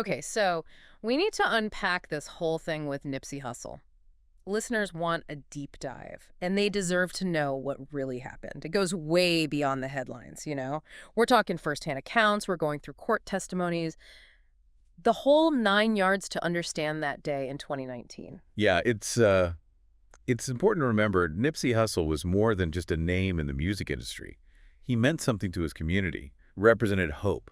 Okay, so we need to unpack this whole thing with Nipsey Hussle. Listeners want a deep dive, and they deserve to know what really happened. It goes way beyond the headlines, you know? We're talking firsthand accounts, we're going through court testimonies, the whole 9 yards to understand that day in 2019. Yeah, it's important to remember Nipsey Hussle was more than just a name in the music industry. He meant something to his community, represented hope.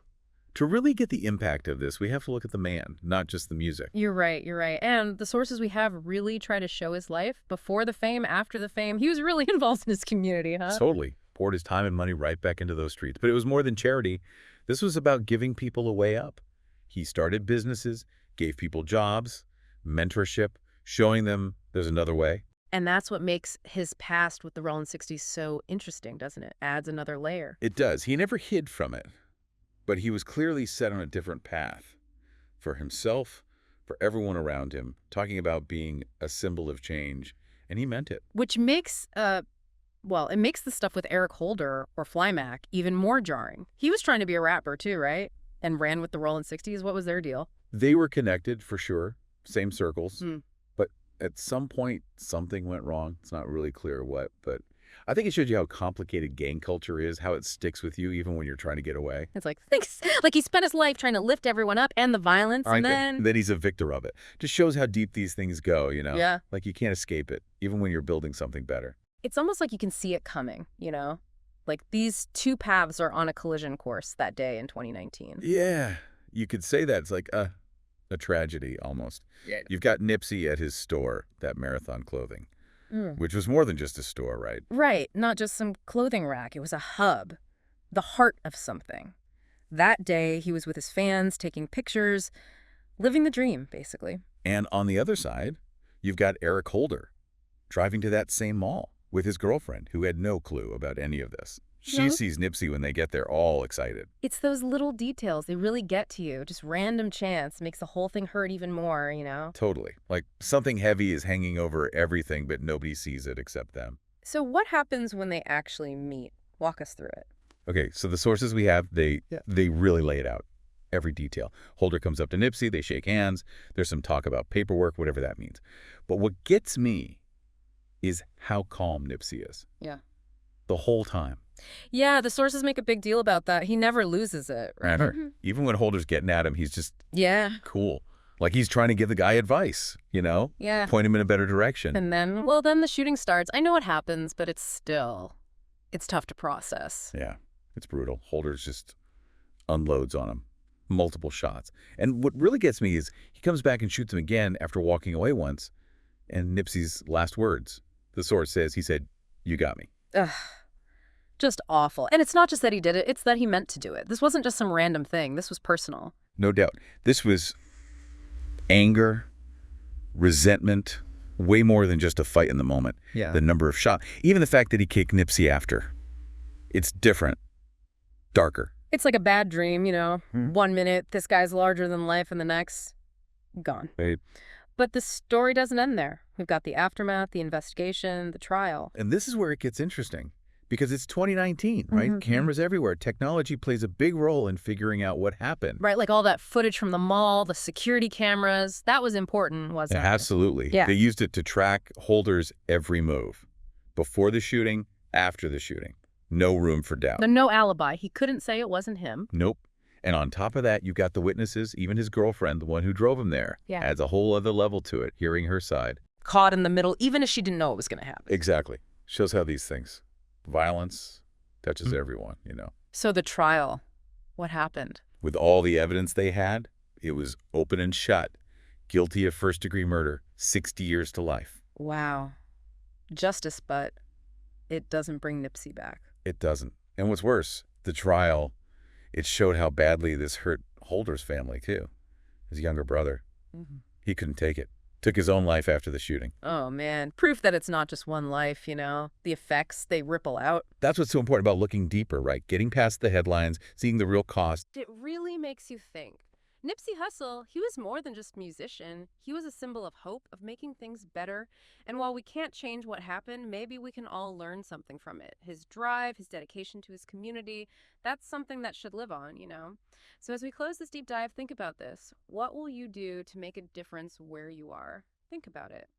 To really get the impact of this, we have to look at the man, not just the music. You're right, you're right. And the sources we have really try to show his life before the fame, after the fame. He was really involved in his community, huh? Totally. Poured his time and money right back into those streets. But it was more than charity. This was about giving people a way up. He started businesses, gave people jobs, mentorship, showing them there's another way. And that's what makes his past with the Rolling 60s so interesting, doesn't it? Adds another layer. It does. He never hid from it. But he was clearly set on a different path for himself, for everyone around him, talking about being a symbol of change, and he meant it. Which makes, well, it makes the stuff with Eric Holder or Flymac even more jarring. He was trying to be a rapper too, right? And ran with the Rolling 60s. What was their deal? They were connected for sure, same circles, but at some point something went wrong. It's not really clear what, but I think it shows you how complicated gang culture is, how it sticks with you even when you're trying to get away. It's like, thanks. Like he spent his life trying to lift everyone up and the violence, and then he's a victor of it. Just shows how deep these things go, you know? Yeah. Like you can't escape it, even when you're building something better. It's almost like you can see it coming, you know? Like these two paths are on a collision course that day in 2019. Yeah, you could say that. It's like a tragedy almost. Yeah. You've got Nipsey at his store, that Marathon Clothing, which was more than just a store, right? Right. Not just some clothing rack. It was a hub, the heart of something. That day, he was with his fans, taking pictures, living the dream, basically. And on the other side, you've got Eric Holder driving to that same mall with his girlfriend, who had no clue about any of this. She sees Nipsey when they get there, all excited. It's those little details. They really get to you. Just random chance makes the whole thing hurt even more, you know? Totally. Like something heavy is hanging over everything, but nobody sees it except them. So what happens when they actually meet? Walk us through it. Okay, so the sources we have, they really lay it out, every detail. Holder comes up to Nipsey, they shake hands. There's some talk about paperwork, whatever that means. But what gets me is how calm Nipsey is. Yeah. The whole time. Yeah, the sources make a big deal about that. He never loses it. Right? Even when Holder's getting at him, he's just cool. Like he's trying to give the guy advice, you know? Yeah. Point him in a better direction. And then, well, then the shooting starts. I know what happens, but it's tough to process. Yeah, it's brutal. Holder's just unloads on him. Multiple shots. And what really gets me is he comes back and shoots him again after walking away once. And Nipsey's last words, the source says, he said, "You got me." Ugh. Just awful. And it's not just that he did it, it's that he meant to do it. This wasn't just some random thing. This was personal. No doubt. This was anger, resentment, way more than just a fight in the moment. Yeah. The number of shots. Even the fact that he kicked Nipsey after. It's different. Darker. It's like a bad dream, you know? 1 minute, this guy's larger than life, and the next, gone. Right. But the story doesn't end there. We've got the aftermath, the investigation, the trial. And this is where it gets interesting. Because it's 2019, right? Cameras everywhere. Technology plays a big role in figuring out what happened. Right, like all that footage from the mall, the security cameras, that was important, wasn't it? Absolutely. Yeah. They used it to track Holder's every move. Before the shooting, after the shooting. No room for doubt. No alibi. He couldn't say it wasn't him. Nope. And on top of that, you've got the witnesses, even his girlfriend, the one who drove him there. Yeah. Adds a whole other level to it, hearing her side. Caught in the middle, even if she didn't know it was going to happen. Exactly. Shows how these things, violence, touches everyone, you know. So the trial, what happened? With all the evidence they had, it was open and shut. Guilty of first-degree murder, 60 years to life. Wow. Justice, but it doesn't bring Nipsey back. It doesn't. And what's worse, the trial, it showed how badly this hurt Holder's family, too. His younger brother. He couldn't take it. Took his own life after the shooting. Oh, man. Proof that it's not just one life, you know? The effects, they ripple out. That's what's so important about looking deeper, right? Getting past the headlines, seeing the real cost. It really makes you think. Nipsey Hussle, he was more than just a musician. He was a symbol of hope, of making things better. And while we can't change what happened, maybe we can all learn something from it. His drive, his dedication to his community, that's something that should live on. So as we close this deep dive, think about this. What will you do to make a difference where you are? Think about it.